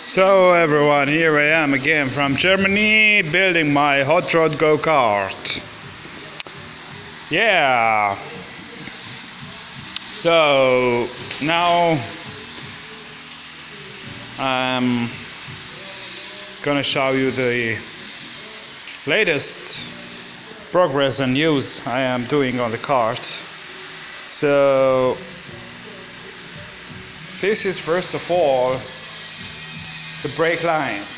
So everyone, here I am again from Germany, building my hot rod go-kart. Yeah. So now I'm gonna show you the latest progress and news I am doing on the kart. So this is first of all the brake lines.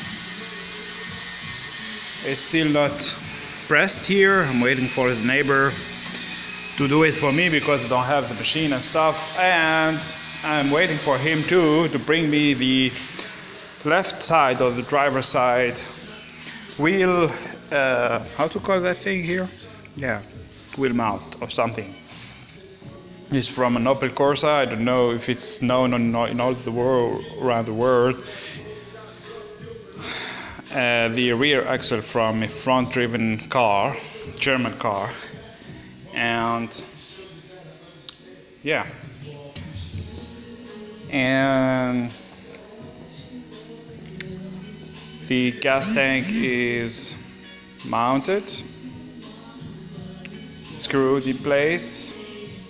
It's still not pressed here. I'm waiting for the neighbor to do it for me because I don't have the machine and stuff, and I'm waiting for him too to bring me the left side of the driver's side wheel, how to call that thing here? Yeah, wheel mount or something. It's from an Opel Corsa. I don't know if it's known or not in all the world, around the world. The rear axle from a front-driven car, German car, and yeah, and the gas tank is mounted, screwed in place.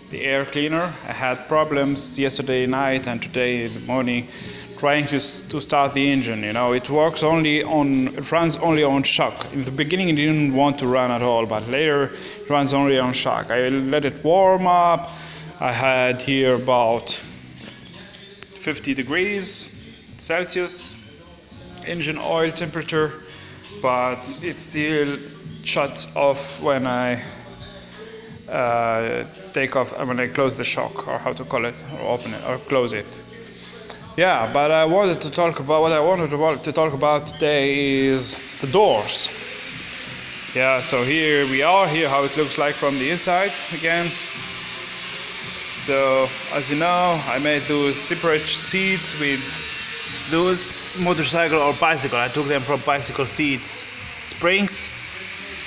The air cleaner, I had problems yesterday night and today in the morning trying to start the engine. You know, it runs only on shock. In the beginning it didn't want to run at all, but later it runs only on shock. I let it warm up. I had here about 50 degrees Celsius engine oil temperature, but it still shuts off when I take off, when I close the shock, or how to call it, or open it or close it. Yeah, but I wanted to talk about what I wanted to talk about today is the doors. Yeah, so here we are, here how it looks like from the inside again. So as you know, I made those separate seats with those motorcycle or bicycle. I took them from bicycle seats, springs.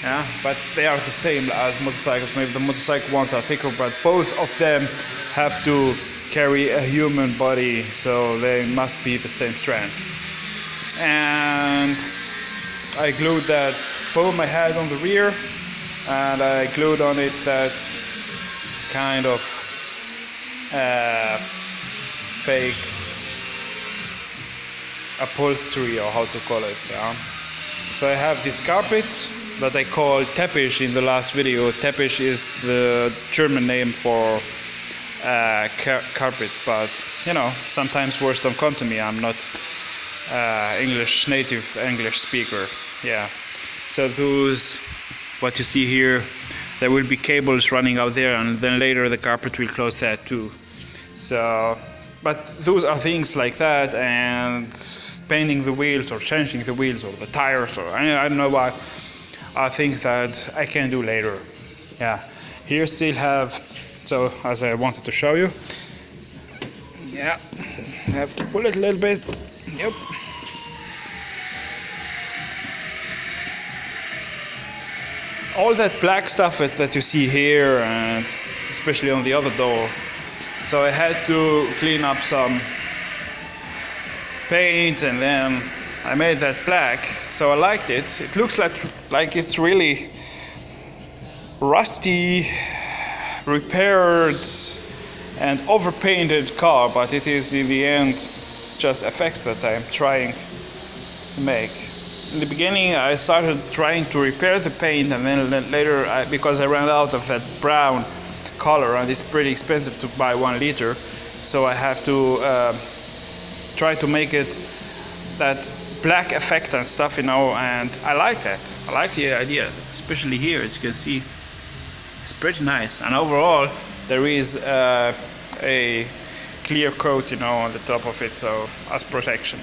Yeah, but they are the same as motorcycles. Maybe the motorcycle ones are thicker, but both of them have to carry a human body, so they must be the same strength. And I glued that foam I had on the rear, and I glued on it that kind of fake upholstery, or how to call it. Yeah. So I have this carpet that I called Teppich in the last video. Teppich is the German name for carpet, but you know, sometimes words don't come to me. I'm not native English speaker. Yeah, so those, what you see here, there will be cables running out there, and then later the carpet will close that too. So, but those are things like that, and painting the wheels or changing the wheels or the tires, or I don't know what, are things that I can do later. Yeah, here still have, so as I wanted to show you, yeah, I have to pull it a little bit. Yep. All that black stuff that you see here, and especially on the other door, so I had to clean up some paint, and then I made that black, so I liked it. It looks like it's really rusty, repaired and overpainted car, but it is in the end just effects that I'm trying to make. In the beginning I started trying to repair the paint, and then later because I ran out of that brown color, and it's pretty expensive to buy 1 liter, so I have to try to make it that black effect and stuff, you know, and I like that. I like the idea, especially here, as you can see. It's pretty nice, and overall there is a clear coat, you know, on the top of it, so as protection.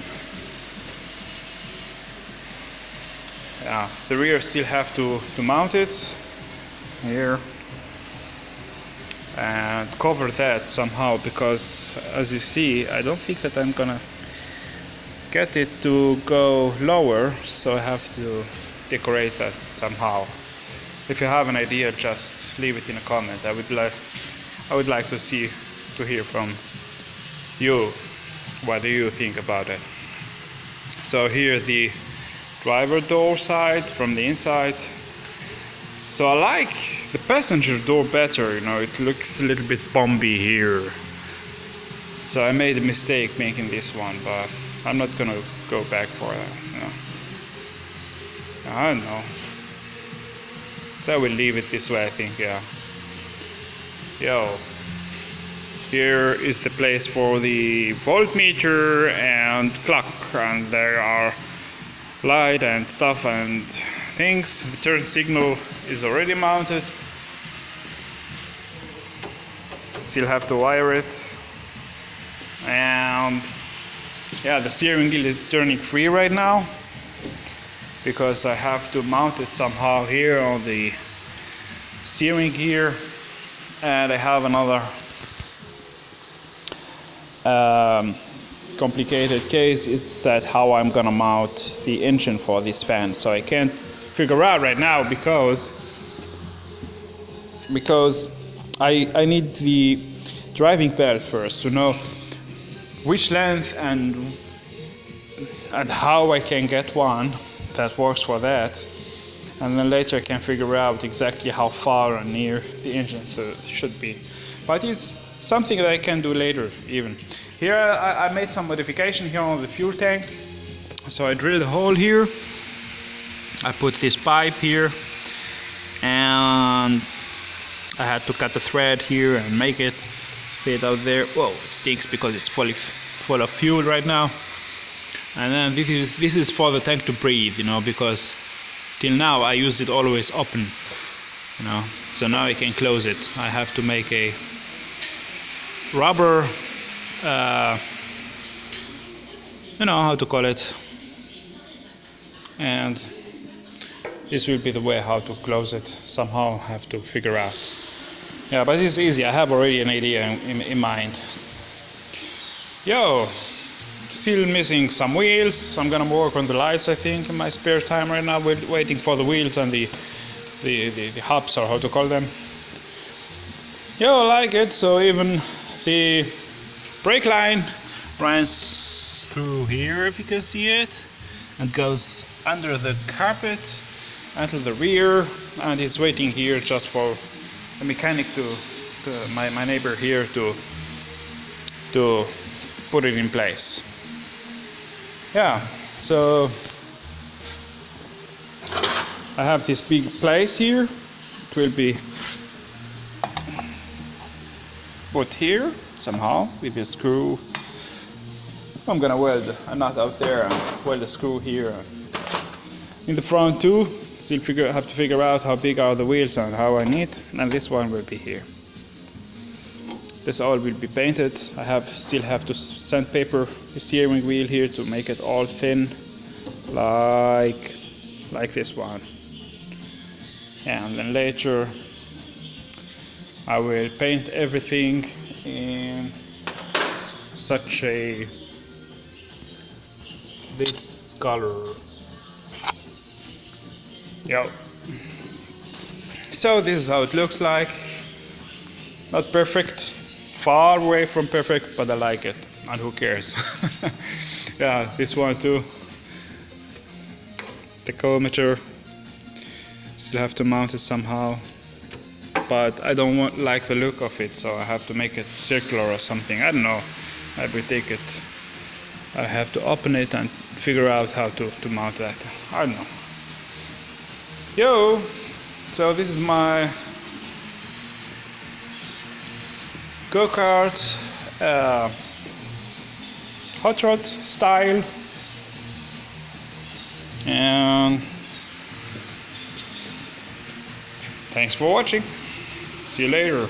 Yeah, the rear still have to mount it here and cover that somehow, because as you see, I don't think that I'm gonna get it to go lower, so I have to decorate that somehow. If you have an idea, just leave it in a comment. I would like to hear from you. What do you think about it? So here the driver door side from the inside. So I like the passenger door better, you know, it looks a little bit bumpy here. So I made a mistake making this one, but I'm not gonna go back for that, you know. I don't know. So I will leave it this way, I think, yeah. Yo, here is the place for the voltmeter and clock, and there are light and stuff and things. The turn signal is already mounted. Still have to wire it. And yeah, the steering wheel is turning free right now because I have to mount it somehow here on the steering gear. And I have another complicated case is that how I'm gonna mount the engine for this fan. So I can't figure out right now because I need the driving belt first to know which length and how I can get one that works for that, and then later I can figure out exactly how far and near the engine should be. But it's something that I can do later even. Here I made some modification here on the fuel tank. So I drilled a hole here. I put this pipe here, and I had to cut the thread here and make it fit out there. Whoa, it stinks because it's full of fuel right now. And then this is for the tank to breathe, you know, because till now I used it always open, you know. So now I can close it. I have to make a rubber, you know how to call it, and this will be the way how to close it. Somehow I have to figure out. Yeah, but it's easy. I have already an idea in mind. Yo, still missing some wheels. I'm gonna work on the lights, I think, in my spare time right now. We're waiting for the wheels and the hubs, or how to call them. Yo, I like it. So even the brake line runs through here, if you can see it, and goes under the carpet until the rear, and it's waiting here just for the mechanic my neighbor here to put it in place. Yeah, so I have this big plate here. It will be put here somehow with a screw. I'm gonna weld a nut out there and weld a screw here in the front too. Still have to figure out how big are the wheels and how I need, and this one will be here. This all will be painted. I still have to sandpaper the steering wheel here to make it all thin, like this one. And then later I will paint everything in such this color. Yo. So this is how it looks like. Not perfect, far away from perfect, but I like it, and who cares. Yeah, this one too. Tachometer. Still have to mount it somehow, but I don't like the look of it, so I have to make it circular or something. I don't know. I will take it. I have to open it and figure out how to mount that. I don't know. Yo, so this is my go-kart hot rod style, and thanks for watching. See you later.